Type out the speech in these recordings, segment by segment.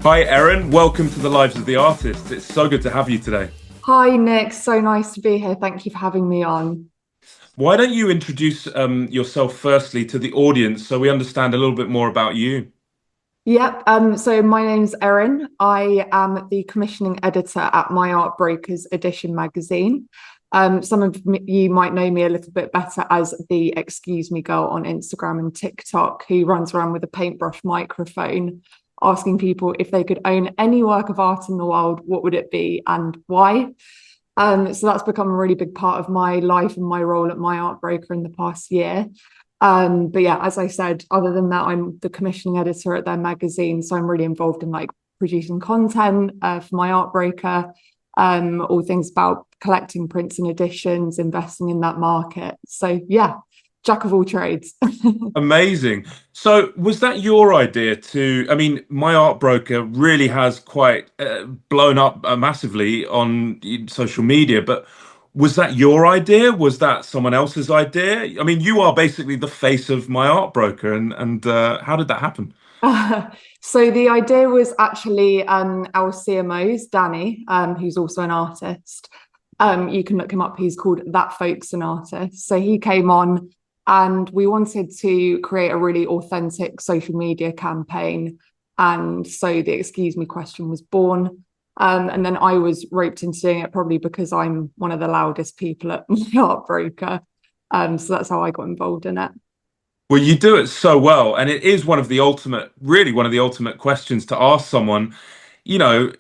Hi, Erin. Welcome to the Lives of the Artists. It's so good to have you today. Hi, Nick. So nice to be here. Thank you for having me on. Why don't you introduce yourself firstly to the audience so we understand a little bit more about you? Yep. So my name's Erin. I am the commissioning editor at MyArtBroker's Edition magazine. Some of you might know me a little bit better as the Excuse Me girl on Instagram and TikTok, who runs around with a paintbrush microphone, asking people if they could own any work of art in the world, what would it be and why? So that's become a really big part of my life and my role at MyArtBroker in the past year. But yeah, as I said, other than that, I'm the commissioning editor at their magazine. So I'm really involved in like producing content for MyArtBroker, all things about collecting prints and editions, investing in that market. So yeah, jack of all trades. Amazing. So, was that your idea to? I mean, My Art Broker really has quite blown up massively on social media, but was that your idea? Was that someone else's idea? I mean, you are basically the face of My Art Broker, and how did that happen? So the idea was actually our CMO's Danny, who's also an artist. You can look him up. He's called That Folks an Artist. So he came on, and we wanted to create a really authentic social media campaign. And so the Excuse Me question was born. And then I was roped into doing it probably because I'm one of the loudest people at my art broker. So that's how I got involved in it. Well, you do it so well, and it is one of the ultimate, really one of the ultimate questions to ask someone, you know,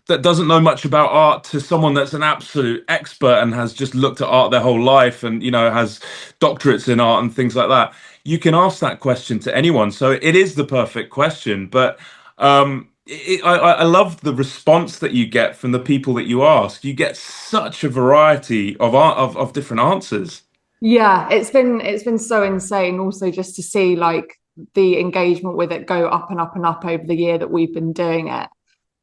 that doesn't know much about art to someone that's an absolute expert and has just looked at art their whole life and, has doctorates in art and things like that. You can ask that question to anyone, so it is the perfect question. But I love the response that you get from the people that you ask. You get such a variety of art of different answers. Yeah, it's been so insane also just to see like the engagement with it go up and up and up over the year that we've been doing it.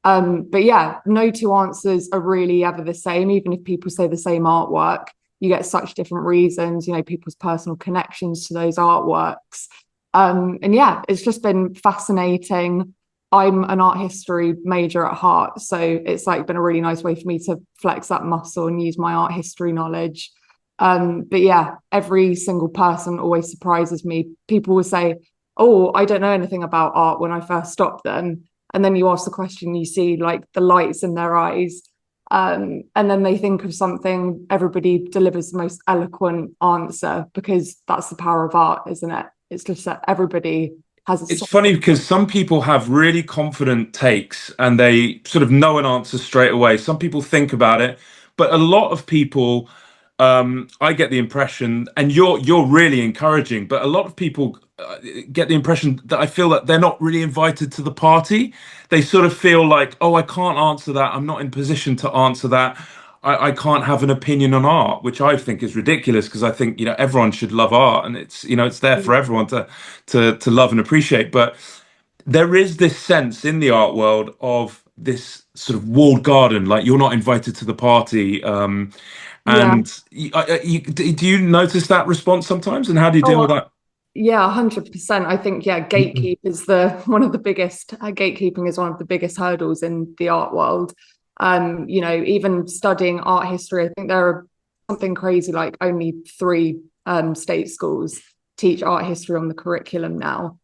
But yeah, no two answers are really ever the same. Even if people say the same artwork, you get such different reasons, people's personal connections to those artworks. And yeah, it's just been fascinating. I'm an art history major at heart, so it's like been a really nice way for me to flex that muscle and use my art history knowledge. But yeah, every single person always surprises me. People will say, "Oh, I don't know anything about art," when I first stop them. And then you ask the question, you see like the lights in their eyes. And then they think of something, everybody delivers the most eloquent answer because that's the power of art, isn't it? It's just that everybody has a It's solid. funny because some people have really confident takes and they sort of know an answer straight away. Some people think about it, but a lot of people, I get the impression, and you're really encouraging, but a lot of people get the impression that I feel that they're not really invited to the party. They sort of feel like, oh, I can't answer that. I'm not in position to answer that. I can't have an opinion on art, which I think is ridiculous because I think everyone should love art and it's there for everyone to love and appreciate. But there is this sense in the art world of this sort of walled garden, like you're not invited to the party. Yeah. Do you notice that response sometimes, and how do you deal with Oh, that? yeah, 100%. I think, yeah, gatekeep is the one of the biggest, gatekeeping is one of the biggest hurdles in the art world. Even studying art history, I think there are something crazy like only three state schools teach art history on the curriculum now.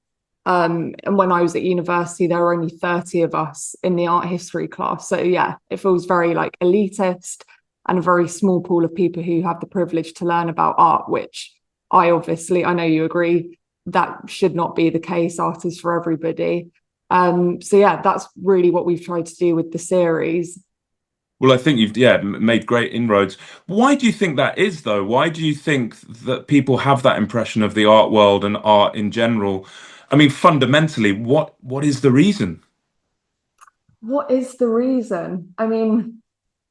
And when I was at university, there were only 30 of us in the art history class. So yeah, it feels very like elitist and a very small pool of people who have the privilege to learn about art, which I know you agree, that should not be the case. Art is for everybody. So yeah, that's really what we've tried to do with the series. Well, I think you've made great inroads. Why do you think that is, though? Why do you think that people have that impression of the art world and art in general? I mean, fundamentally, what is the reason? What is the reason? I mean,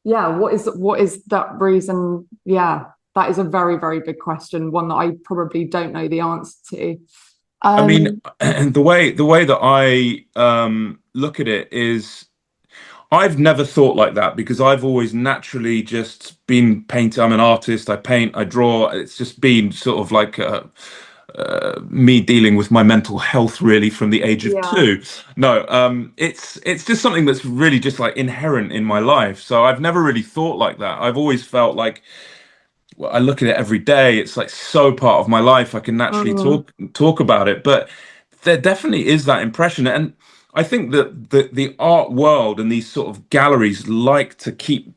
yeah, what is that reason? Yeah, that is a very, very big question, one that I probably don't know the answer to. I mean, Um, the way that I look at it is I've never thought like that because I've always naturally just been painting. I'm an artist. I paint, I draw. It's just been sort of like me dealing with my mental health really from the age of Yeah. 2. No, it's just something that's really just like inherent in my life. So I've never really thought like that. I've always felt like, well, I look at it every day. It's like so part of my life. I can naturally Mm, talk about it. But there definitely is that impression, and I think that the art world and these sort of galleries like to keep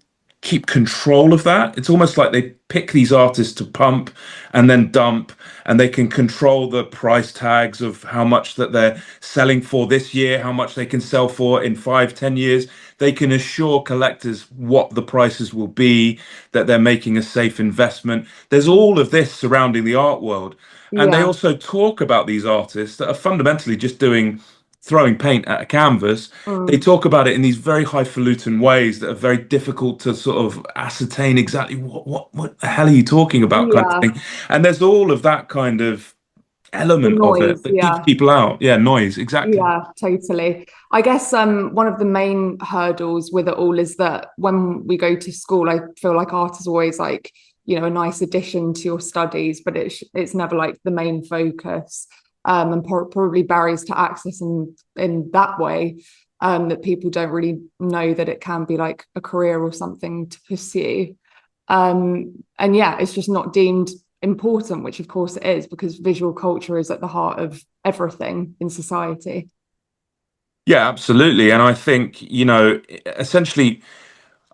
control of that. It's almost like they pick these artists to pump and then dump, and they can control the price tags of how much that they're selling for this year, how much they can sell for in 5, 10 years. They can assure collectors what the prices will be, that they're making a safe investment. There's all of this surrounding the art world. And they yeah. also talk about these artists that are fundamentally just throwing paint at a canvas. They Mm, talk about it in these very highfalutin ways that are very difficult to sort of ascertain exactly what the hell are you talking about, kind of yeah. thing. And there's all of that kind of The element of it noise. that keeps Yeah. people out. Yeah, noise, exactly. Yeah, totally. I guess one of the main hurdles with it all is that when we go to school, I feel like art is always like, a nice addition to your studies, but it's never like the main focus. And probably barriers to access in that way, that people don't really know that it can be like a career or something to pursue. And yeah, it's just not deemed important, which of course it is, because visual culture is at the heart of everything in society. Yeah, absolutely. And I think, essentially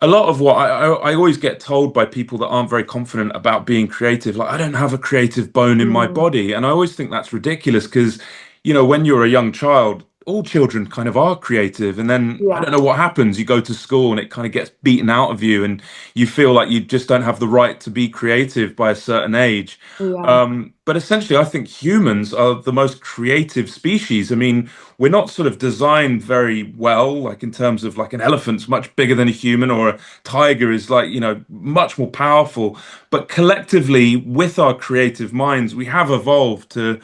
a lot of what I always get told by people that aren't very confident about being creative, like, I don't have a creative bone in my Mm, body. And I always think that's ridiculous because, when you're a young child, all children kind of are creative. And then I yeah, don't know what happens. You go to school and it kind of gets beaten out of you, and you feel like you just don't have the right to be creative by a certain age. yeah, But essentially, I think humans are the most creative species. I mean, we're not sort of designed very well, like in terms of like an elephant's much bigger than a human, or a tiger is like, much more powerful. But collectively, with our creative minds, we have evolved to,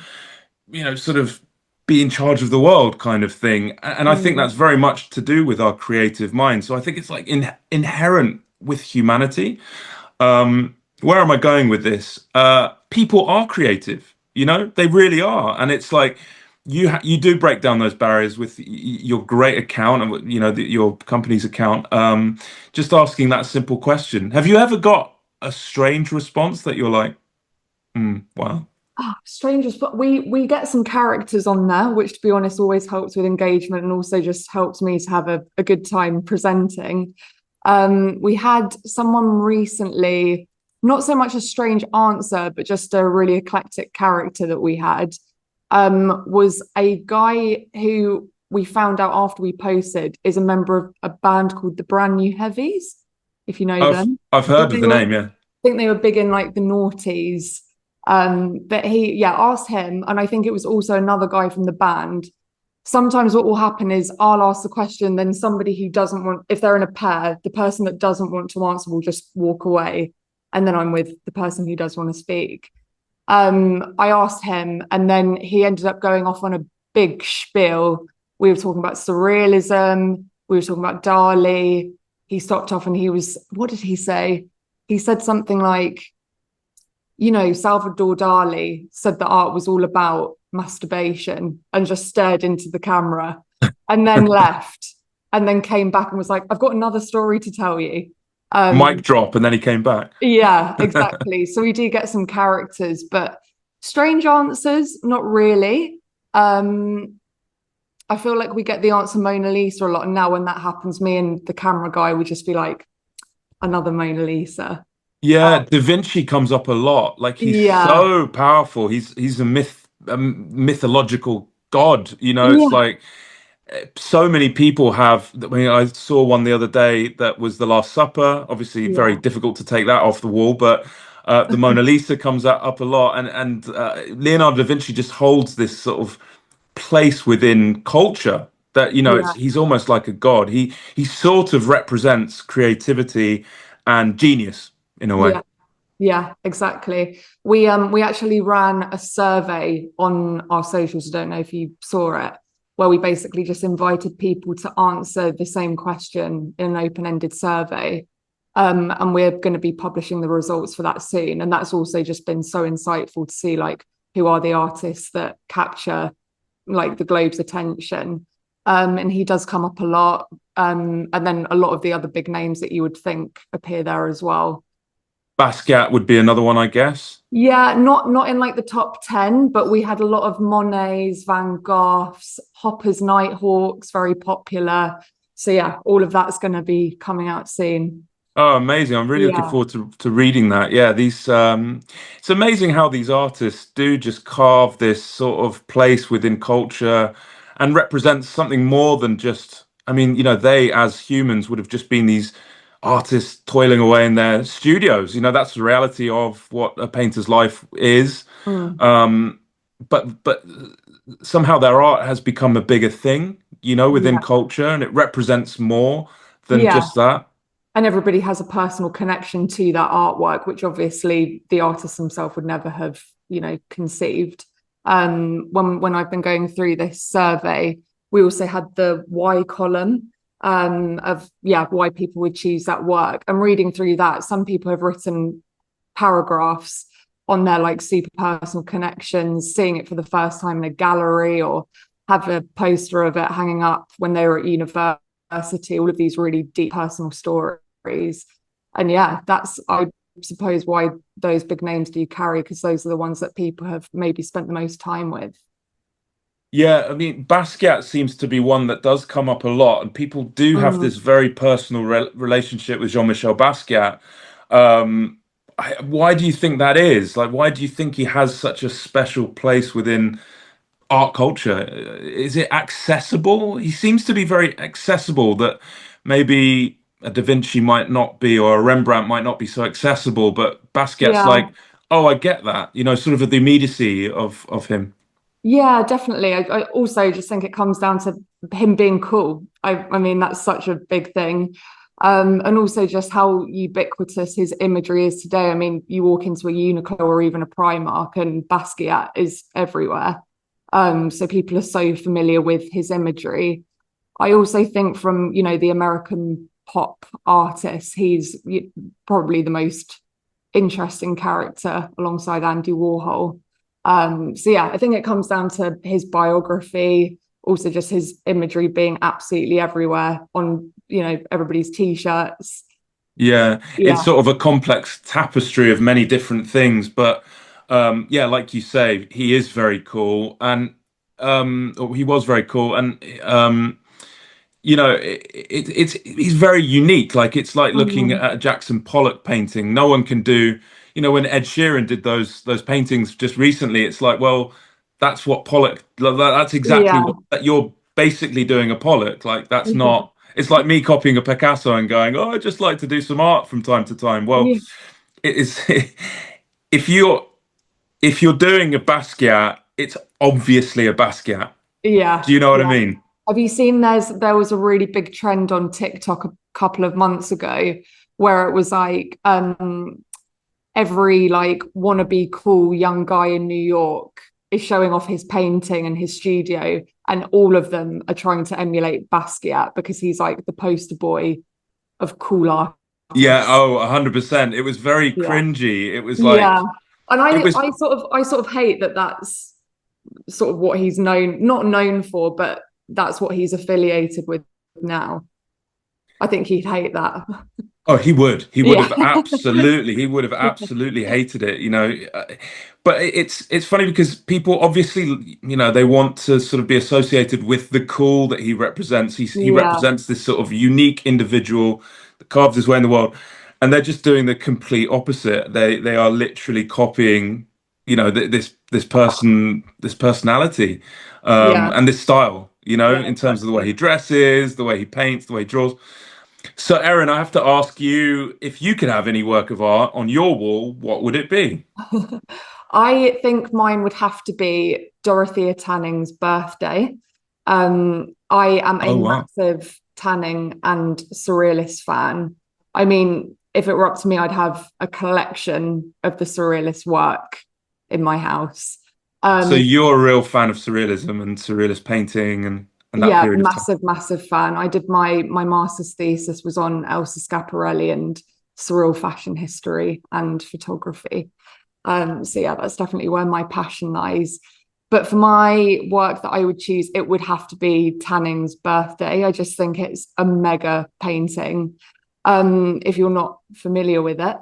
sort of be in charge of the world kind of thing. And I think mm, that's very much to do with our creative mind. So I think it's like inherent with humanity. Where am I going with this? People are creative, they really are. And it's like you do break down those barriers with your great account and your company's account. Just asking that simple question. Have you ever got a strange response that you're like, wow? strangers, but we get some characters on there, which to be honest always helps with engagement and also just helps me to have a good time presenting. We had someone recently, not so much a strange answer, but just a really eclectic character that we had, was a guy who we found out after we posted is a member of a band called the Brand New Heavies, if you know I've them. I've I think heard of they the were, name, yeah. think they were big in like the noughties. But he, yeah, asked him, and I think it was also another guy from the band. Sometimes what will happen is I'll ask the question, then somebody who doesn't want, if they're in a pair, the person that doesn't want to answer will just walk away. And then I'm with the person who does want to speak. I asked him, and then he ended up going off on a big spiel. We were talking about surrealism, we were talking about Dali. He stopped off and he was, what did he say? He said something like, Salvador Dali said that art was all about masturbation and just stared into the camera and then left and then came back and was like, I've got another story to tell you. Mic Um, drop, and then he came back. yeah, exactly. So we do get some characters, but strange answers, not really. I feel like we get the answer Mona Lisa a lot. And now when that happens, me and the camera guy would just be like, another Mona Lisa. Yeah, Da Vinci comes up a lot. Like, he's Yeah. so powerful. He's a mythological god. It's Yeah. like so many people have. I mean, I saw one the other day that was the Last Supper. Obviously, very Yeah. difficult to take that off the wall, but the Mona Lisa comes up a lot, and Leonardo da Vinci just holds this sort of place within culture that Yeah. he's almost like a god. He sort of represents creativity and genius in a way. Yeah. Yeah, exactly. We actually ran a survey on our socials. I don't know if you saw it, where we basically just invited people to answer the same question in an open-ended survey. And we're going to be publishing the results for that soon. And that's also just been so insightful to see like who are the artists that capture like the globe's attention. And he does come up a lot. And then a lot of the other big names that you would think appear there as well. Basquiat would be another one, I guess. Yeah, not in like the top 10, but we had a lot of Monets, Van Goghs, Hopper's Nighthawks, very popular. So yeah, all of that's going to be coming out soon. Oh, amazing. I'm really looking Yeah. forward to reading that. Yeah, these it's amazing how these artists do just carve this sort of place within culture and represent something more than just, I mean, they as humans would have just been these artists toiling away in their studios. That's the reality of what a painter's life is. Mm. Um, but somehow their art has become a bigger thing, within Yeah. culture, and it represents more than Yeah. just that. And everybody has a personal connection to that artwork, which obviously the artist himself would never have, conceived. When I've been going through this survey, we also had the why column of why people would choose that work. And reading through that, some people have written paragraphs on their like super personal connections, seeing it for the first time in a gallery, or have a poster of it hanging up when they were at university, all of these really deep personal stories. And yeah, that's, I suppose, why those big names do carry, because those are the ones that people have maybe spent the most time with. Yeah, I mean, Basquiat seems to be one that does come up a lot, and people do have Mm, this very personal relationship with Jean-Michel Basquiat. Um, why do you think that is? Like, why do you think he has such a special place within art culture? Is it accessible? He seems to be very accessible, that maybe a Da Vinci might not be, or a Rembrandt might not be so accessible, but Basquiat's yeah. like, oh, I get that, sort of the immediacy of him. Yeah, definitely. I also just think it comes down to him being cool. I mean, that's such a big thing. And also just how ubiquitous his imagery is today. I mean, you walk into a Uniqlo or even a Primark and Basquiat is everywhere. So people are so familiar with his imagery. I also think from, the American pop artists, he's probably the most interesting character alongside Andy Warhol. So yeah, I think it comes down to his biography, also just his imagery being absolutely everywhere on, everybody's t-shirts. Yeah, it's Yeah. sort of a complex tapestry of many different things, but yeah, like you say, he is very cool, and or he was very cool, and it's he's very unique. Like, it's like looking Mhm. at a Jackson Pollock painting. No one can do, when Ed Sheeran did those paintings just recently, it's like, well, that's what Pollock, that's exactly Yeah. what that you're basically doing a Pollock. Like, that's Yeah. not, it's like me copying a Picasso and going, oh, I just like to do some art from time to time. Well, Yeah. it is if you're doing a Basquiat, it's obviously a Basquiat. Yeah. Do you know what I Yeah. mean? Have you seen there was a really big trend on TikTok a couple of months ago where it was like every like wannabe cool young guy in New York is showing off his painting and his studio, and all of them are trying to emulate Basquiat because he's like the poster boy of cool Yeah, artists. oh, 100%. It was very Yeah. cringy. It was Yeah. like, And it was, I sort of hate that that's sort of what he's not known for, but that's what he's affiliated with now. I think he'd hate that. oh, he would Yeah. have absolutely hated it, But it's funny because people obviously, they want to sort of be associated with the cool that he represents. He Yeah. represents this sort of unique individual that carves his way in the world, and they're just doing the complete opposite. They are literally copying, this personality, Yeah. and this style, Yeah, in terms of the way exactly. he dresses, the way he paints, the way he draws. So, Erin, I have to ask you, if you could have any work of art on your wall, what would it be? I think mine would have to be Dorothea Tanning's birthday. I am a Oh, wow. massive Tanning and Surrealist fan. I mean, if it were up to me, I'd have a collection of the Surrealist work in my house. So Um, you're a real fan of surrealism and surrealist painting and that yeah, period of time. massive fan. I did my master's thesis was on Elsa Schiaparelli and surreal fashion history and photography. So yeah, that's definitely where my passion lies. But for my work that I would choose, it would have to be Tanning's Birthday. I just think it's a mega painting. If you're not familiar with it,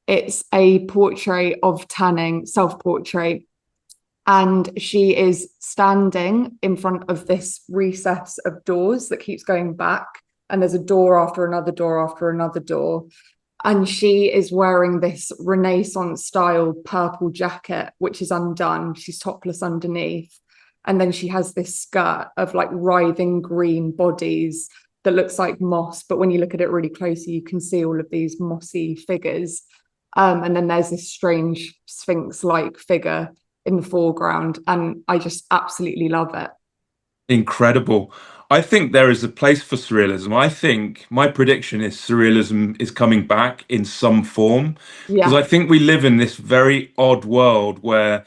it's a portrait of Tanning, self-portrait, and she is standing in front of this recess of doors that keeps going back, and there's a door after another door after another door, and she is wearing this Renaissance style purple jacket, which is undone. She's topless underneath. And then she has this skirt of like writhing green bodies that looks like moss. But when you look at it really closely, you can see all of these mossy figures. And then there's this strange Sphinx like figure in the foreground. And I just absolutely love it. Incredible. I think there is a place for surrealism. I think my prediction is surrealism is coming back in some form because I Yeah. think we live in this very odd world where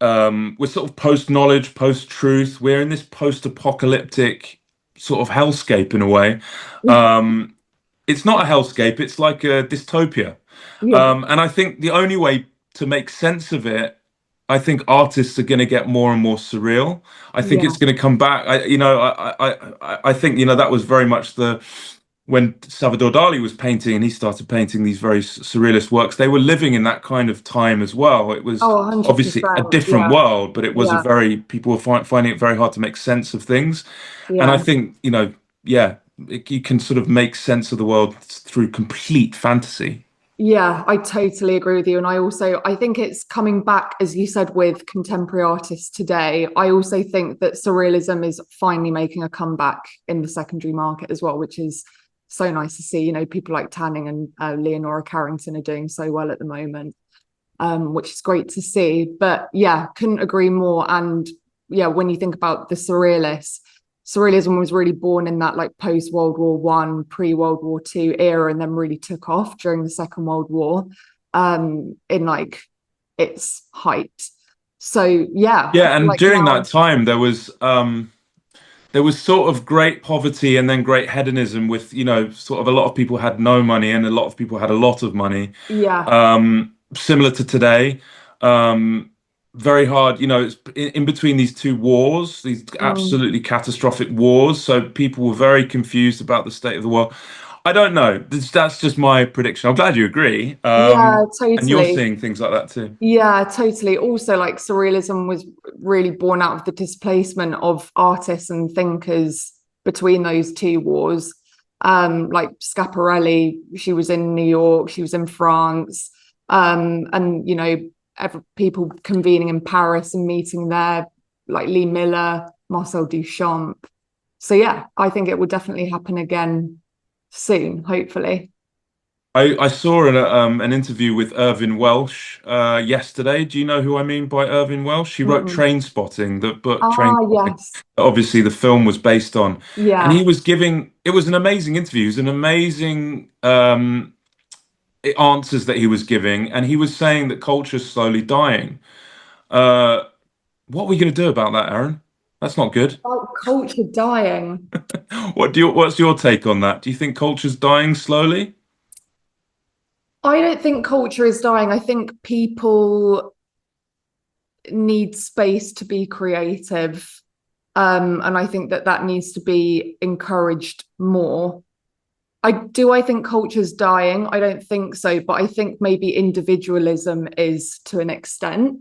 we're sort of post-knowledge, post-truth. We're in this post-apocalyptic sort of hellscape in a way. It's not a hellscape, it's like a dystopia. Yeah. And I think the only way to make sense of it, I think artists are going to get more and more surreal. I think Yeah. it's going to come back. I think, that was very much when Salvador Dali was painting and he started painting these very surrealist works, they were living in that kind of time as well. It was Oh, obviously a 100%. different Yeah. world, but it was a Yeah. very, people were finding it very hard to make sense of things. And I Yeah. think, yeah, you can sort of make sense of the world through complete fantasy. Yeah, I totally agree with you. And I think it's coming back, as you said, with contemporary artists today. I also think that surrealism is finally making a comeback in the secondary market as well, which is so nice to see. People like Tanning and Leonora Carrington are doing so well at the moment, which is great to see. But yeah, couldn't agree more. And yeah, when you think about the surrealism was really born in that like post World War One, pre World War Two era, and then really took off during the Second World War, in like its height. So yeah, I Yeah, feel and like during that now, time there was sort of great poverty and then great hedonism with, sort of a lot of people had no money and a lot of people had a lot of money. yeah, Similar to today. Um, Very hard, it's in between these two wars, these mm, absolutely catastrophic wars. So people were very confused about the state of the world. I don't know. That's just my prediction. I'm glad you agree. yeah, And you're totally. seeing things like that too. Yeah, totally. Also, like surrealism was really born out of the displacement of artists and thinkers between those two wars. Like Schiaparelli, she was in New York, she was in France, and people convening in Paris and meeting there, like Lee Miller, Marcel Duchamp. So yeah, I think it will definitely happen again soon, hopefully. I saw an interview with Irvine Welsh yesterday. Do you know who I mean by Irvine Welsh? He wrote Mm-mm. Train Spotting, the book Train Ah, Spotting. yes. Obviously, the film was based on, and he Yeah. was giving. It was an amazing interview. It was an amazing answers that he was giving, and he was saying that culture's slowly dying. Uh, what are we going to do about that, Aaron? That's not good. About culture dying. What's your take on that? Do you think culture's dying slowly? I don't think culture is dying. I think people need space to be creative. And I think that that needs to be encouraged more. I think culture's dying? I don't think so, but I think maybe individualism is to an extent.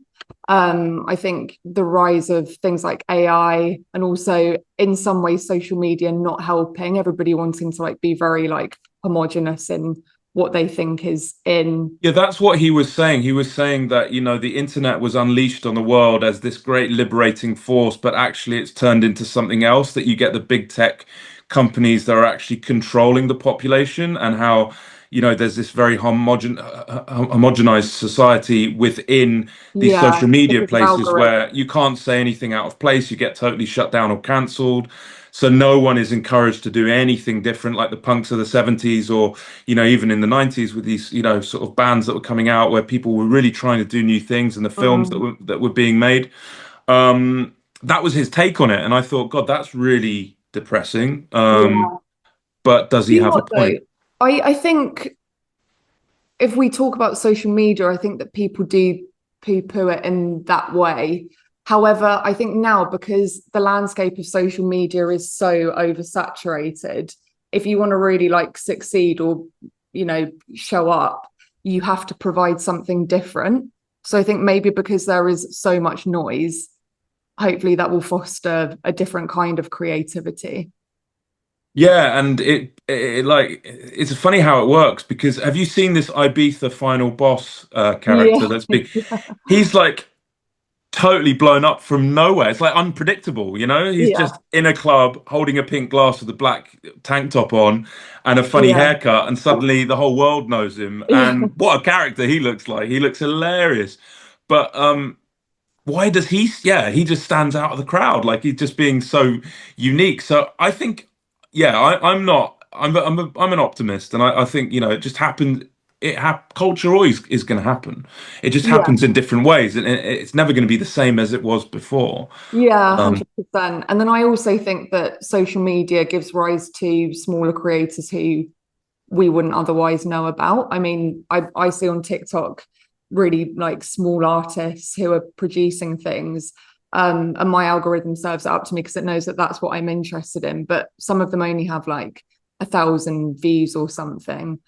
I think the rise of things like AI and also in some ways social media not helping, everybody wanting to like be very like homogenous in what they think is in. Yeah, that's what he was saying. He was saying that, the internet was unleashed on the world as this great liberating force, but actually it's turned into something else, that you get the big tech companies that are actually controlling the population, and how, there's this very homogenized society within these Yeah, social media because of places algorithms. where you can't say anything out of place, you get totally shut down or cancelled. So no one is encouraged to do anything different, like the punks of the 70s, or even in the 90s with these sort of bands that were coming out where people were really trying to do new things, and the films that Mm, were being made. That was his take on it, and I thought, God, that's really depressing. yeah. But does he You know have a what though? point? I think if we talk about social media, I think that people do. poo-poo it in that way. However, I think now, because the landscape of social media is so oversaturated, if you want to really like succeed or, you know, show up, you have to provide something different. So I think maybe because there is so much noise, hopefully that will foster a different kind of creativity. Yeah, and it like it's funny how it works because have you seen this Ibiza final boss character Yeah. that's big? He's like totally blown up from nowhere. It's like unpredictable, you know? He's Yeah. just in a club holding a pink glass with a black tank top on and a funny Yeah. haircut, and suddenly the whole world knows him. Yeah. And what a character he looks like. He looks hilarious. But why does he just stands out of the crowd, like he's just being so unique. So I think, yeah, I'm not I'm an optimist, and I think, you know, it just happened. Culture always is going to happen. It just Yeah. happens in different ways, and it's never going to be the same as it was before. Yeah, um 100%. And then I also think that social media gives rise to smaller creators who we wouldn't otherwise know about. I mean, I see on TikTok really like small artists who are producing things. And my algorithm serves it up to me because it knows that that's what I'm interested in. But some of them only have like 1,000 views or something.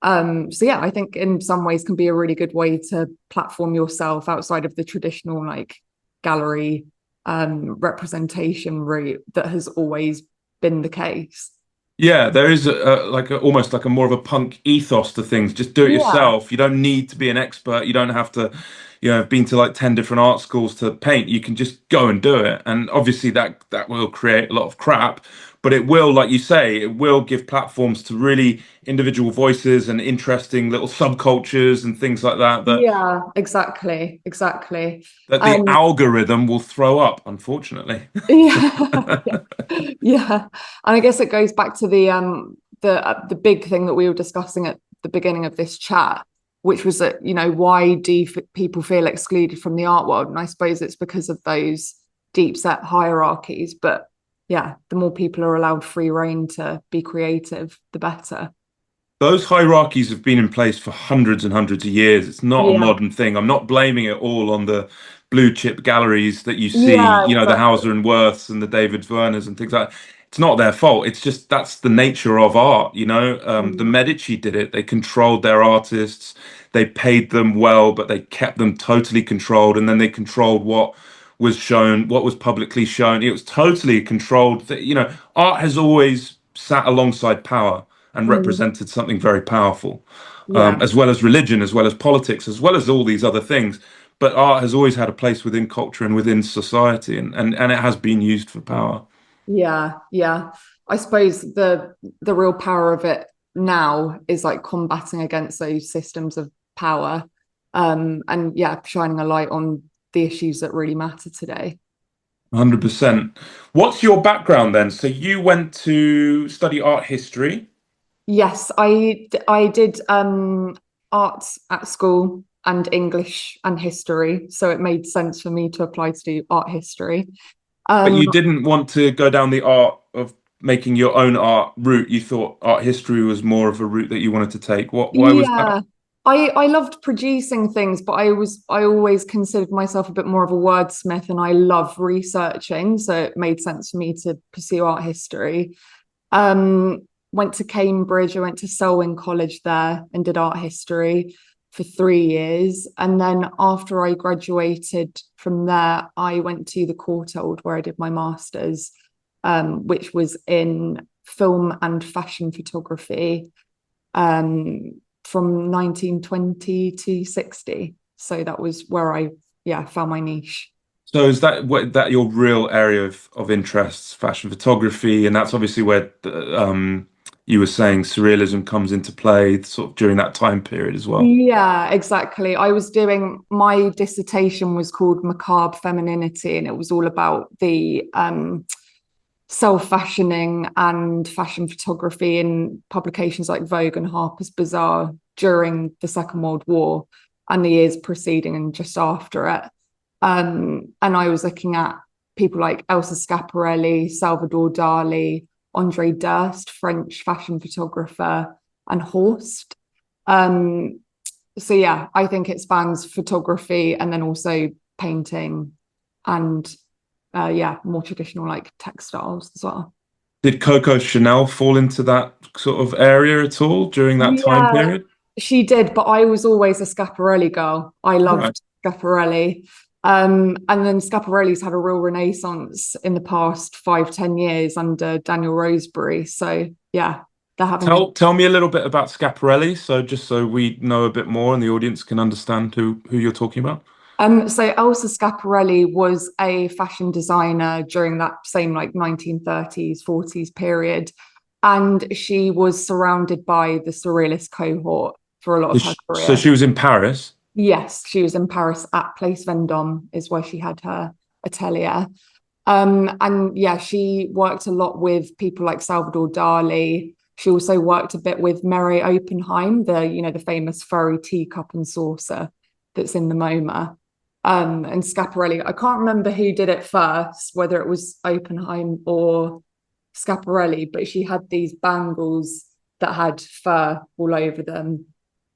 So yeah, I think in some ways can be a really good way to platform yourself outside of the traditional like gallery representation route that has always been the case. Yeah, there is almost like a more of a punk ethos to things. Just do it Yeah, yourself. You don't need to be an expert. You don't have to, you know, have been to like 10 different art schools to paint. You can just go and do it. And obviously that will create a lot of crap, but it will, like you say, it will give platforms to really individual voices and interesting little subcultures and things like that yeah, exactly, exactly. that the Um, algorithm will throw up, unfortunately. yeah, yeah. And I guess it goes back to the big thing that we were discussing at the beginning of this chat, which was that, you know, why do people feel excluded from the art world? And I suppose it's because of those deep set hierarchies. But yeah, the more people are allowed free reign to be creative, the better. Those hierarchies have been in place for hundreds and hundreds of years. It's not a Yeah, modern thing. I'm not blaming it all on the blue chip galleries that you see, yeah, you know, the exactly. Hauser and Wirths and the David Werners and things like that. It's not their fault. It's just that's the nature of art, you know. The Mm, Medici did it. They controlled their artists. They paid them well, but they kept them totally controlled. And then they controlled what was shown, what was publicly shown. It was totally controlled. You know, art has always sat alongside power and mm, represented something very powerful, yeah, as well as religion, as well as politics, as well as all these other things. But art has always had a place within culture and within society, and it has been used for power. yeah, yeah. I suppose the real power of it now is like combating against those systems of power, and yeah, shining a light on the issues that really matter today. 100%. What's your background then? So you went to study art history. Yes, I did arts at school and English and history, so it made sense for me to apply to do art history. But Um, you didn't want to go down the art of making your own art route. You thought art history was more of a route that you wanted to take. Why was that? Yeah. I loved producing things, but I always considered myself a bit more of a wordsmith and I love researching. So it made sense for me to pursue art history. Went to Cambridge, I went to Selwyn College there and did art history for 3 years. And then after I graduated from there, I went to the Courtauld where I did my master's, which was in film and fashion photography. From 1920 to 60. So that was where I, yeah, found my niche. So is that your real area of interests, fashion photography, and that's obviously where you were saying surrealism comes into play, sort of during that time period as well. Yeah, exactly. I was doing my dissertation was called Macabre Femininity, and it was all about the self-fashioning and fashion photography in publications like Vogue and Harper's Bazaar during the Second World War and the years preceding and just after it. And I was looking at people like Elsa Schiaparelli, Salvador Dali, Andre Durst, French fashion photographer, and Horst. Um, So yeah, I think it spans photography and then also painting and yeah, more traditional like textiles as well. Did Coco Chanel fall into that sort of area at all during that time Yeah, period? she did, but I was always a Schiaparelli girl. I Right. loved Schiaparelli. And then Schiaparelli's had a real renaissance in the past 5, 10 years under Daniel Rosebery. So yeah, they're having. Tell me a little bit about Schiaparelli, so just so we know a bit more and the audience can understand who you're talking about. So Elsa Schiaparelli was a fashion designer during that same like 1930s, 40s period. And she was surrounded by the Surrealist cohort for a lot of her So career. she was in Paris. Yes, she was in Paris at Place Vendôme is where she had her atelier. And yeah, she worked a lot with people like Salvador Dali. She also worked a bit with Mary Oppenheim, the famous furry teacup and saucer that's in the MoMA. And Schiaparelli, I can't remember who did it first, whether it was Oppenheim or Schiaparelli, but she had these bangles that had fur all over them.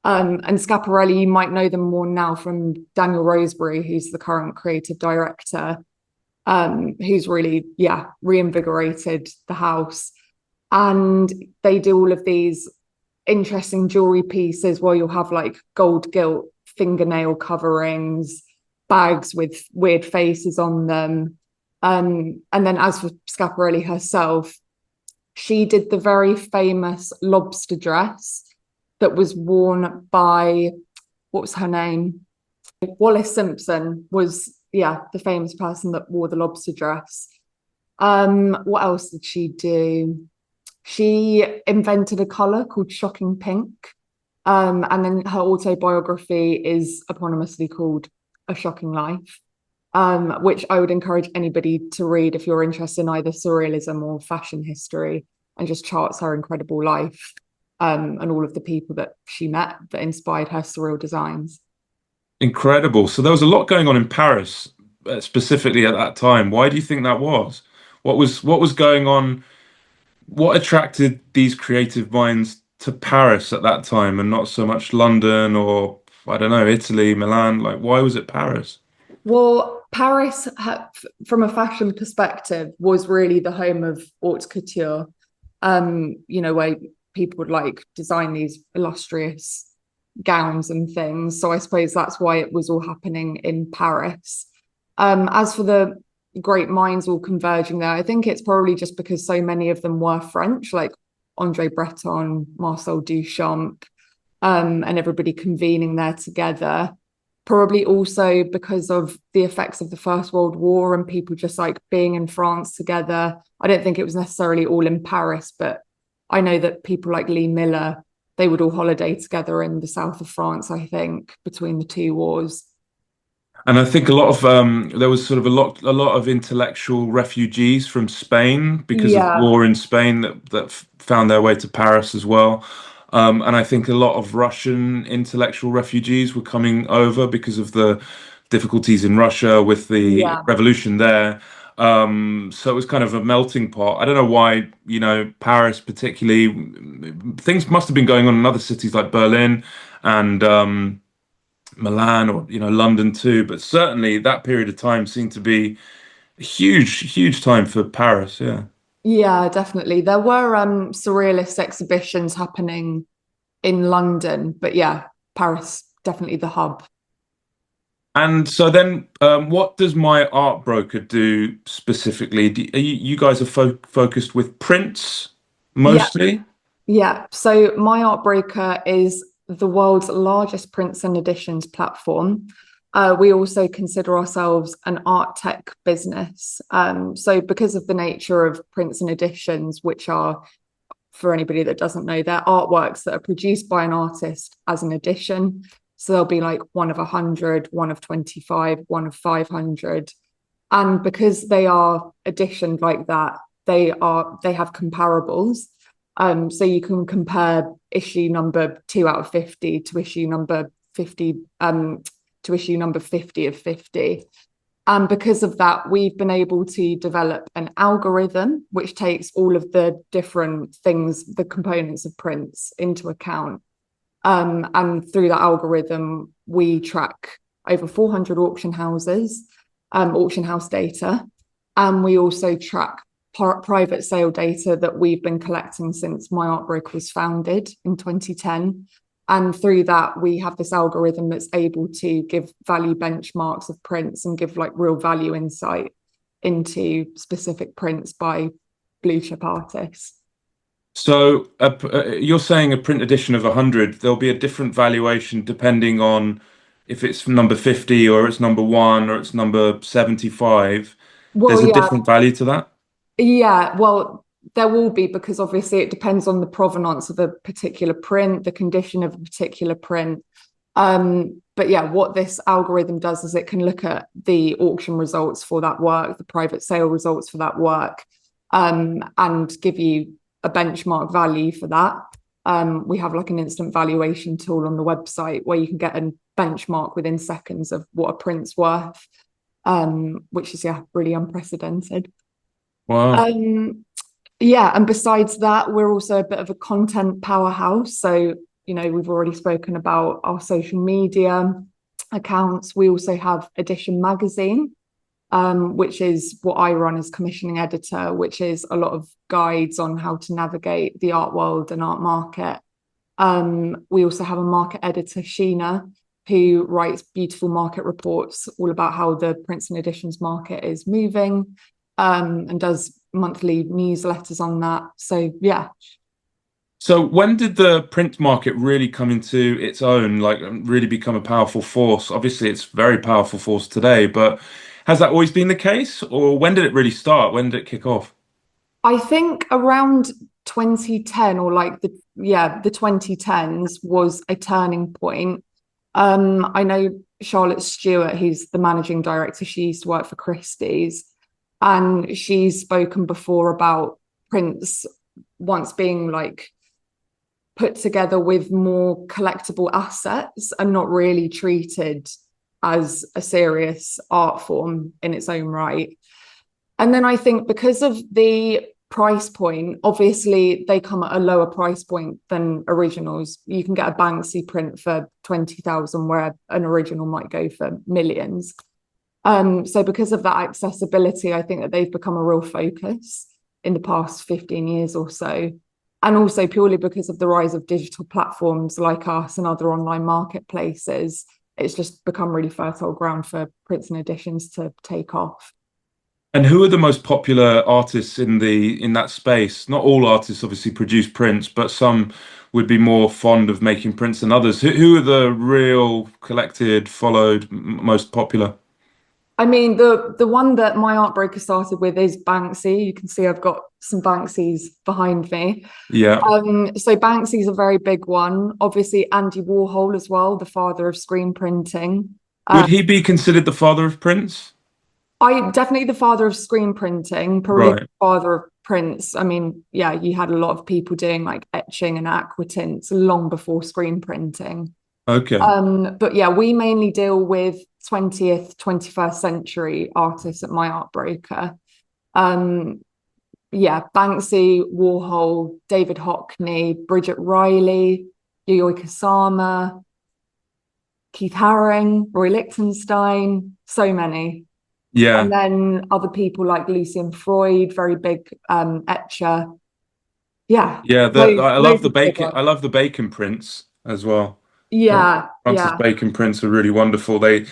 And Schiaparelli, you might know them more now from Daniel Rosebery, who's the current creative director, who's really, yeah, reinvigorated the house. And they do all of these interesting jewelry pieces where you'll have like gold gilt fingernail coverings, bags with weird faces on them. And then as for Schiaparelli herself, she did the very famous lobster dress that was worn by, what was her name? Wallis Simpson was, yeah, the famous person that wore the lobster dress. What else did she do? She invented a color called shocking pink. And then her autobiography is eponymously called A Shocking Life, which I would encourage anybody to read if you're interested in either surrealism or fashion history, and just charts her incredible life, and all of the people that she met that inspired her surreal designs. Incredible. So there was a lot going on in Paris, specifically at that time. Why do you think that was? What was going on? What attracted these creative minds to Paris at that time and not so much London or I don't know, Italy, Milan? Like, why was it Paris? Well, Paris, from a fashion perspective, was really the home of haute couture, where people would like design these illustrious gowns and things. So I suppose that's why it was all happening in Paris. As for the great minds all converging there, I think it's probably just because so many of them were French, like Andre Breton, Marcel Duchamp, and everybody convening there together. Probably also because of the effects of the First World War and people just like being in France together. I don't think it was necessarily all in Paris, but I know that people like Lee Miller, they would all holiday together in the south of France, I think, between the two wars. And I think a lot of there was sort of a lot of intellectual refugees from Spain because of Yeah, war in Spain that found their way to Paris as well. And I think a lot of Russian intellectual refugees were coming over because of the difficulties in Russia with the yeah. revolution there. So it was kind of a melting pot. I don't know why, Paris particularly. Things must have been going on in other cities like Berlin and Milan or London too, but certainly that period of time seemed to be a huge, huge time for Paris. Yeah. Yeah, definitely. There were surrealist exhibitions happening in London, but yeah, Paris, definitely the hub. And so then, what does my art broker do specifically? You guys are focused with prints Yeah, mostly? yeah. So MyArtBroker is the world's largest prints and editions platform. We also consider ourselves an art tech business. So because of the nature of prints and editions, which are, for anybody that doesn't know, they're artworks that are produced by an artist as an edition. So they'll be like one of 100, one of 25, one of 500. And because they are editioned like that, they have comparables. So you can compare issue number 2 out of 50 to issue number 50, to issue number 50 of 50. And because of that, we've been able to develop an algorithm which takes all of the different things, the components of prints into account. And through that algorithm, we track over 400 auction houses, auction house data. And we also track private sale data that we've been collecting since MyArtBroker was founded in 2010. And through that, we have this algorithm that's able to give value benchmarks of prints and give like real value insight into specific prints by blue chip artists. So you're saying a print edition of 100, there'll be a different valuation depending on if it's number 50 or it's number 1 or it's number 75. Well, There's a yeah, different value to that? yeah. Well, there will be because obviously it depends on the provenance of a particular print, the condition of a particular print. But yeah, what this algorithm does is it can look at the auction results for that work, the private sale results for that work, and give you a benchmark value for that. We have like an instant valuation tool on the website where you can get a benchmark within seconds of what a print's worth, which is really unprecedented. Wow. Yeah, and besides that, we're also a bit of a content powerhouse. So, we've already spoken about our social media accounts. We also have Edition Magazine, which is what I run as commissioning editor, which is a lot of guides on how to navigate the art world and art market. We also have a market editor, Sheena, who writes beautiful market reports all about how the prints and editions market is moving, and does monthly newsletters on that. So, yeah. So when did the print market really come into its own, like really become a powerful force? Obviously, it's a very powerful force today, but has that always been the case? Or when did it really start? When did it kick off? I think around 2010 or the 2010s was a turning point. I know Charlotte Stewart, who's the managing director, she used to work for Christie's, and she's spoken before about prints once being like put together with more collectible assets and not really treated as a serious art form in its own right. And then I think because of the price point, obviously they come at a lower price point than originals. You can get a Banksy print for 20,000 where an original might go for millions. So because of that accessibility, I think that they've become a real focus in the past 15 years or so. And also purely because of the rise of digital platforms like us and other online marketplaces, it's just become really fertile ground for prints and editions to take off. And who are the most popular artists in that space? Not all artists obviously produce prints, but some would be more fond of making prints than others. Who are the real collected, followed, most popular? I mean, the one that MyArtBroker started with is Banksy. You can see I've got some Banksys behind me. Yeah. So Banksy's a very big one. Obviously, Andy Warhol as well, the father of screen printing. Would he be considered the father of prints? I definitely the father of screen printing, probably the Right. father of prints. I mean, yeah, you had a lot of people doing like etching and aquatints long before screen printing. Okay. But yeah, we mainly deal with 20th, 21st century artists at MyArtBroker. Yeah, Banksy, Warhol, David Hockney, Bridget Riley, Yayoi Kusama, Keith Haring, Roy Lichtenstein, so many. And Yeah. then other people like Lucian Freud, very big etcher. Yeah, Yeah. I love loads the of big bacon. ones. I love the bacon prints as well. Yeah, Francis yeah, Bacon prints are really wonderful. They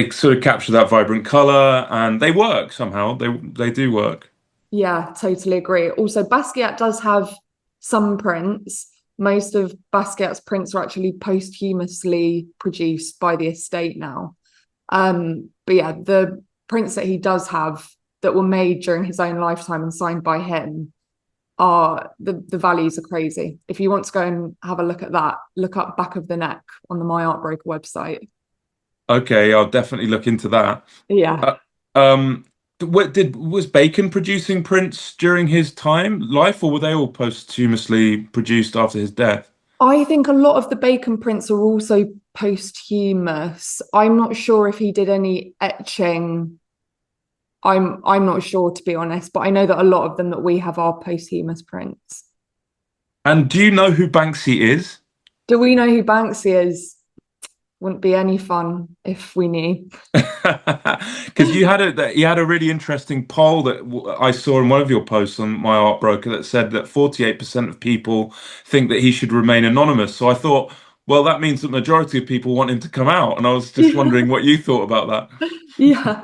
sort of capture that vibrant color, and they work somehow. They do work. yeah, totally agree. Also, Basquiat does have some prints. Most of Basquiat's prints are actually posthumously produced by the estate now. But yeah, the prints that he does have that were made during his own lifetime and signed by him are the values are crazy. If you want to go and have a look at that, look up Back of the Neck on the MyArtBroker website. Okay, I'll definitely look into that. Yeah. Uh, was Bacon producing prints during his life, or were they all posthumously produced after his death? I think a lot of the Bacon prints are also posthumous. I'm not sure if he did any etching. I'm not sure, to be honest, but I know that a lot of them that we have are posthumous prints. And do you know who Banksy is? Do we know who Banksy is? Wouldn't be any fun if we knew. Because you had a really interesting poll that I saw in one of your posts on MyArtBroker that said that 48% of people think that he should remain anonymous. So I thought, well, that means the majority of people want him to come out, and I was just wondering what you thought about that. Yeah.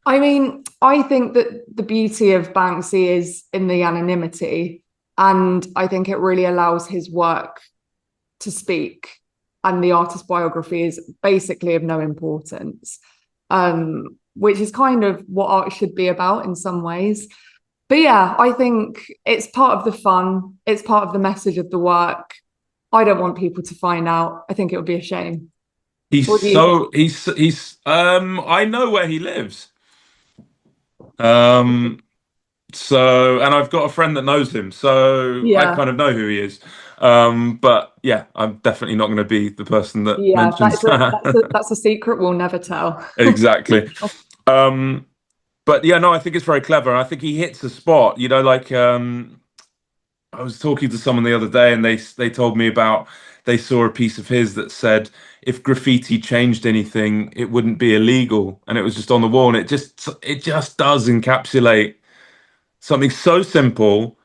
I mean, I think that the beauty of Banksy is in the anonymity, and I think it really allows his work to speak, and the artist biography is basically of no importance, which is kind of what art should be about in some ways. But yeah, I think it's part of the fun, it's part of the message of the work. I don't want people to find out. I think it would be a shame. What do you think? I know where he lives. Um, So, and I've got a friend that knows him, so I Yeah, kind of know who he is. But yeah, I'm definitely not going to be the person that yeah, mentions that. that's a secret we'll never tell. Exactly. Um, but yeah, no, I think it's very clever. I think he hits the spot. Like I was talking to someone the other day, and they told me about they saw a piece of his that said if graffiti changed anything, it wouldn't be illegal, and it was just on the wall, and it just does encapsulate something so simple,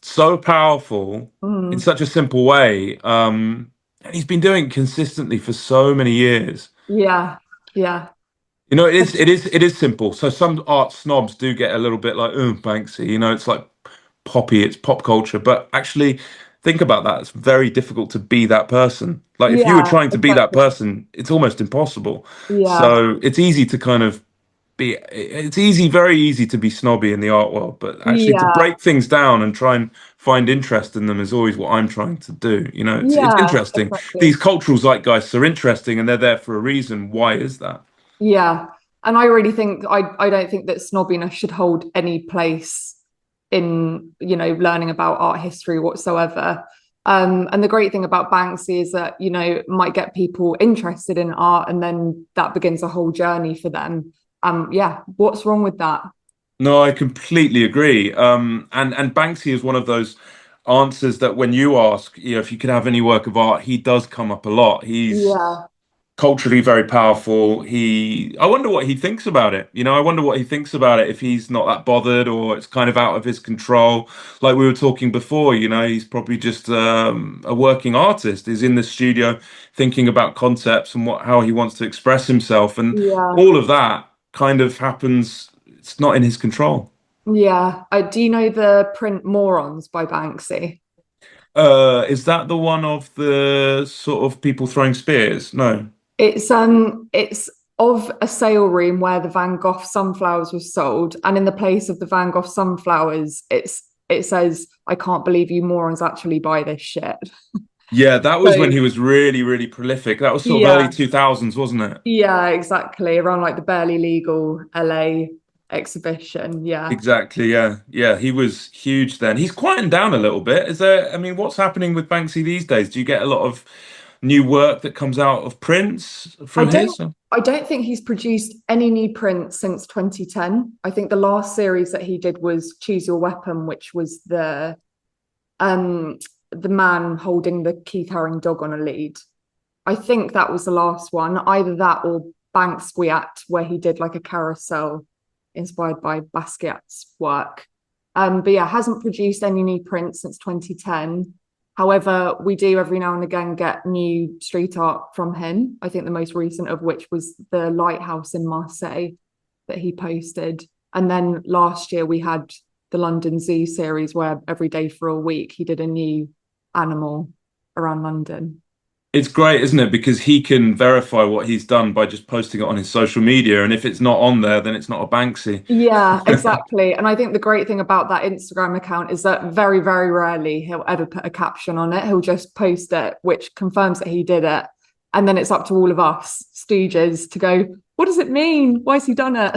so powerful in Mm, such a simple way. And he's been doing it consistently for so many years. yeah, yeah, It is simple. So some art snobs do get a little bit like, oh, Banksy, it's like poppy, it's pop culture. But actually, think about that. It's very difficult to be that person. Like if you were yeah, trying to be that exactly. person, it's almost impossible. Yeah, So it's easy to kind of it's easy, very easy to be snobby in the art world, but actually to yeah, break things down and try and find interest in them is always what I'm trying to do. It's yeah, interesting. These exactly. cultural zeitgeists are interesting and they're there for a reason. Why is that? Yeah. And I really think I don't think that snobbiness should hold any place in, learning about art history whatsoever. And the great thing about Banksy is that, it might get people interested in art and then that begins a whole journey for them. Yeah, what's wrong with that? No, I completely agree. And Banksy is one of those answers that when you ask, if you could have any work of art, he does come up a lot. He's Yeah, culturally very powerful. I wonder what he thinks about it. I wonder what he thinks about it if he's not that bothered or it's kind of out of his control. Like we were talking before, he's probably just a working artist. He's in the studio thinking about concepts and how he wants to express himself, and yeah, all of that kind of happens. It's not in his control. yeah. Do you know the print Morons by Banksy? Is that the one of the sort of people throwing spears? No. It's of a sale room where the Van Gogh sunflowers was sold, and in the place of the Van Gogh sunflowers, it says, "I can't believe you morons actually buy this shit." Yeah, that was when So he was really, really prolific. That was sort of early yeah, 2000s, wasn't it? yeah, exactly. Around like the barely legal LA exhibition. Yeah. Exactly, yeah. Yeah, he was huge then. He's quieting down a little bit. I mean, what's happening with Banksy these days? Do you get a lot of new work that comes out of prints I through don't his? I don't think he's produced any new prints since 2010. I think the last series that he did was Choose Your Weapon, which was um the man holding the Keith Haring dog on a lead. I think that was the last one, either that or Banksquiat, where he did like a carousel inspired by Basquiat's work. But yeah, hasn't produced any new prints since 2010. However, we do every now and again get new street art from him. I think the most recent of which was the lighthouse in Marseille that he posted. And then last year we had the London Zoo series where every day for a week he did a new animal around London. It's great, isn't it? Because he can verify what he's done by just posting it on his social media. And if it's not on there, then it's not a Banksy. Yeah, exactly. And I think the great thing about that Instagram account is that very, very rarely he'll ever put a caption on it. He'll just post it, which confirms that he did it. And then it's up to all of us stooges to go, what does it mean? Why has he done it?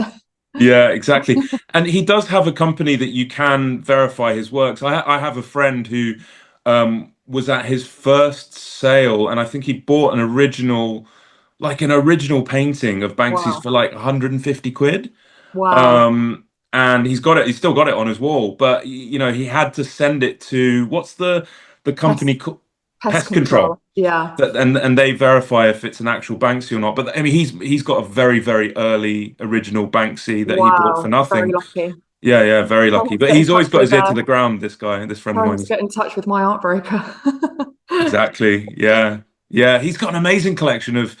Yeah, exactly. And he does have a company that you can verify his works. I have a friend who was at his first sale, and I think he bought an original painting of Banksy's for Wow. like 150 quid. Wow. And he's still got it on his wall, but he had to send it to, what's the company Test, called? Pest Pest control. control. Yeah. And they verify if it's an actual Banksy or not. But I mean, he's got a very, very early original Banksy that he bought for Wow. Very nothing. lucky. Yeah, yeah, very Tell him lucky. to But get in he's always touch got his with ear to the ground, this guy, this friend of tell him mine. to get in touch with MyArtBroker. Exactly. Yeah. Yeah. He's got an amazing collection of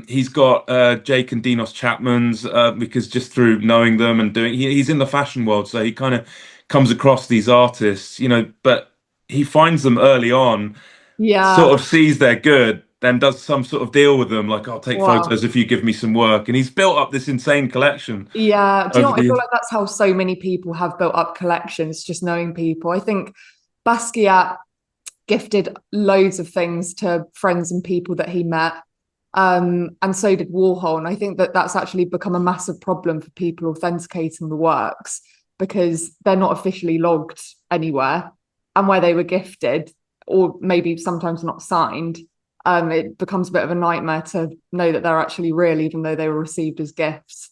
he's got Jake and Dinos Chapman's because just through knowing them and doing he's in the fashion world, so he kind of comes across these artists, but he finds them early on, sort Yeah. of sees they're good, then does some sort of deal with them, like I'll take Wow. photos if you give me some work. And he's built up this insane collection Yeah. Do you know over what? the I feel years. like that's how so many people have built up collections, just knowing people. I think Basquiat gifted loads of things to friends and people that he met. And so did Warhol. And I think that that's actually become a massive problem for people authenticating the works because they're not officially logged anywhere. And where they were gifted, or maybe sometimes not signed, it becomes a bit of a nightmare to know that they're actually real, even though they were received as gifts.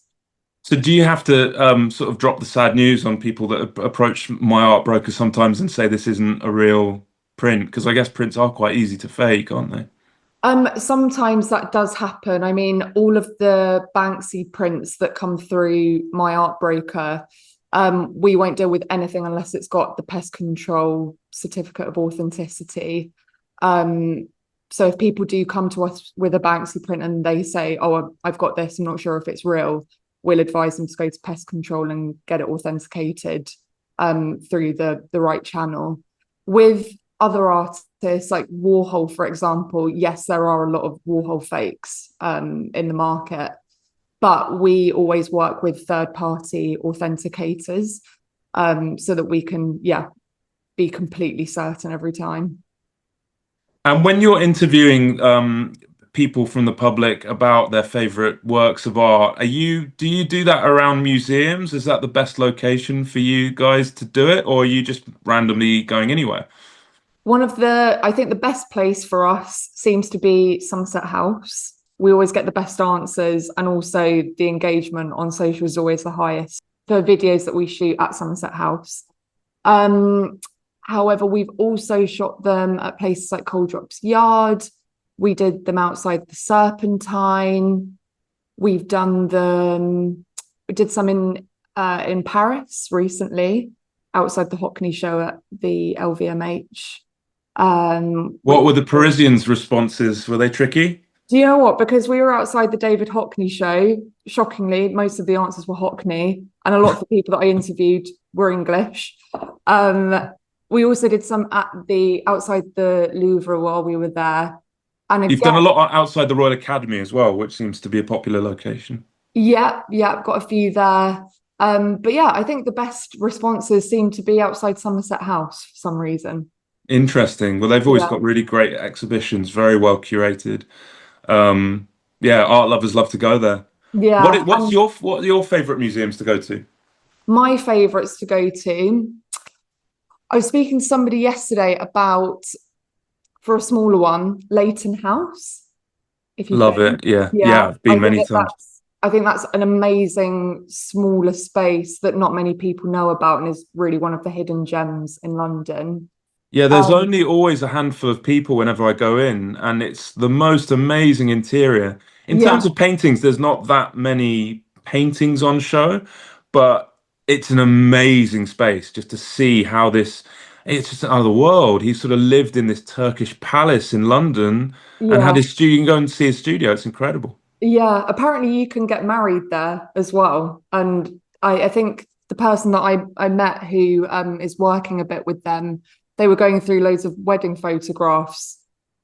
So do you have to sort of drop the sad news on people that approach my art broker sometimes and say this isn't a real print? Because I guess prints are quite easy to fake, aren't they? Sometimes that does happen. I mean, all of the Banksy prints that come through my art broker, we won't deal with anything unless it's got the pest control certificate of authenticity. So if people do come to us with a Banksy print and they say, "Oh, I've got this, I'm not sure if it's real," we'll advise them to go to pest control and get it authenticated through the right channel. With other artists like Warhol, for example, yes, there are a lot of Warhol fakes in the market, but we always work with third-party authenticators so that we can, yeah, be completely certain every time. And when you're interviewing people from the public about their favorite works of art, do you do that around museums? Is that the best location for you guys to do it, or are you just randomly going anywhere? I think the best place for us seems to be Somerset House. We always get the best answers, and also the engagement on social is always the highest for videos that we shoot at Somerset House. Um, However, we've also shot them at places like Cold Drops Yard. We did them outside the Serpentine. We've done them. We did some in Paris recently, outside the Hockney show at the LVMH. What were the Parisians' responses? Were they tricky? Do you know what? Because we were outside the David Hockney show, shockingly, most of the answers were Hockney, and a lot of the people that I interviewed were English. We also did some at the outside the Louvre while we were there. And You've again, done a lot outside the Royal Academy as well, which seems to be a popular location. yeah, got a few there. But yeah, I think the best responses seem to be outside Somerset House for some reason. Interesting. Well, they've always Yeah, got really great exhibitions, very well curated. Um, yeah, art lovers love to go there. yeah. And What are your favorite museums to go to? my favorites to go to, I was speaking to somebody yesterday about, for a smaller one, Leighton House, if you've Love been. it. Yeah. Yeah, Yeah, I've been many times. I think that's an amazing smaller space that not many people know about and is really one of the hidden gems in London. Yeah, there's Um, only always a handful of people whenever I go in, and it's the most amazing interior. In terms yeah, of paintings, there's not that many paintings on show, but it's an amazing space just to see how it's just another world. He sort of lived in this Turkish palace in London and had yeah, his studio. You can go and see his studio. It's incredible. yeah. Apparently, you can get married there as well. And I think the person that I met who is working a bit with them, they were going through loads of wedding photographs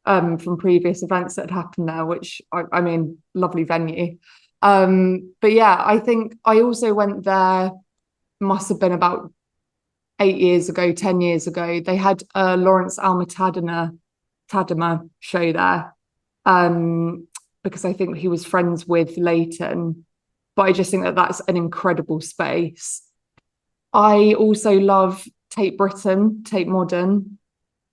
from previous events that had happened there, which I mean, lovely venue. But yeah, I think I also went there, must have been about 8 years ago, 10 years ago. They had a Lawrence Alma Tadema show there. Because I think he was friends with Leighton. But I just think that that's an incredible space. I also love Tate Britain, Tate Modern.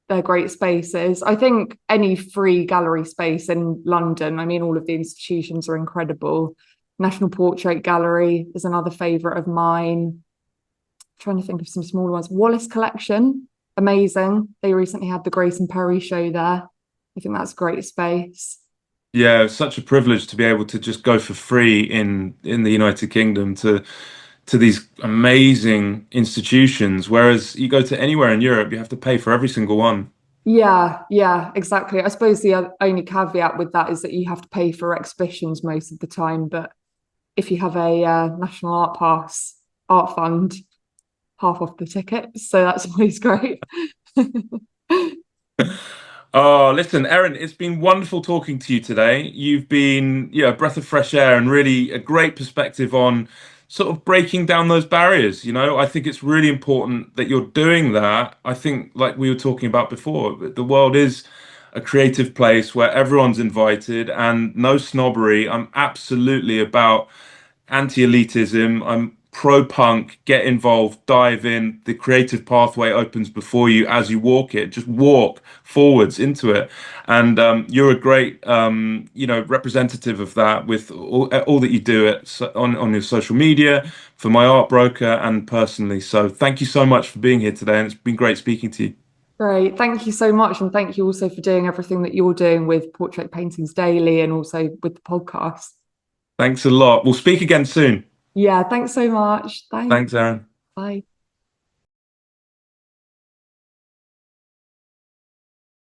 They're great spaces. I think any free gallery space in London, I mean, all of the institutions are incredible. National Portrait Gallery is another favourite of mine. I'm trying to think of some smaller ones. Wallace Collection amazing. They recently had the Grace and Perry show there. I think that's a great space. Yeah, it's such a privilege to be able to just go for free in the United Kingdom to these amazing institutions, whereas you go to anywhere in Europe, you have to pay for every single one. Yeah, yeah, exactly. I suppose the only caveat with that is that you have to pay for exhibitions most of the time. But if you have a National Art Pass, Art Fund, half off the ticket. So that's always great. Oh, listen, Erin, it's been wonderful talking to you today. You've been, yeah, a breath of fresh air and really a great perspective on sort of breaking down those barriers. I think it's really important that you're doing that. I think, like we were talking about before, the world is a creative place where everyone's invited and no snobbery. I'm absolutely about anti-elitism. I'm pro-punk. Get involved, dive in. The creative pathway opens before you as you walk it. Just walk forwards into it. And you're a great, representative of that with all that you do on your social media for MyArtBroker and personally. So thank you so much for being here today, and it's been great speaking to you. Great. Thank you so much. And thank you also for doing everything that you're doing with Portrait Paintings Daily and also with the podcast. Thanks a lot. We'll speak again soon. Yeah, thanks so much. Thanks. Thanks, Aaron. Bye.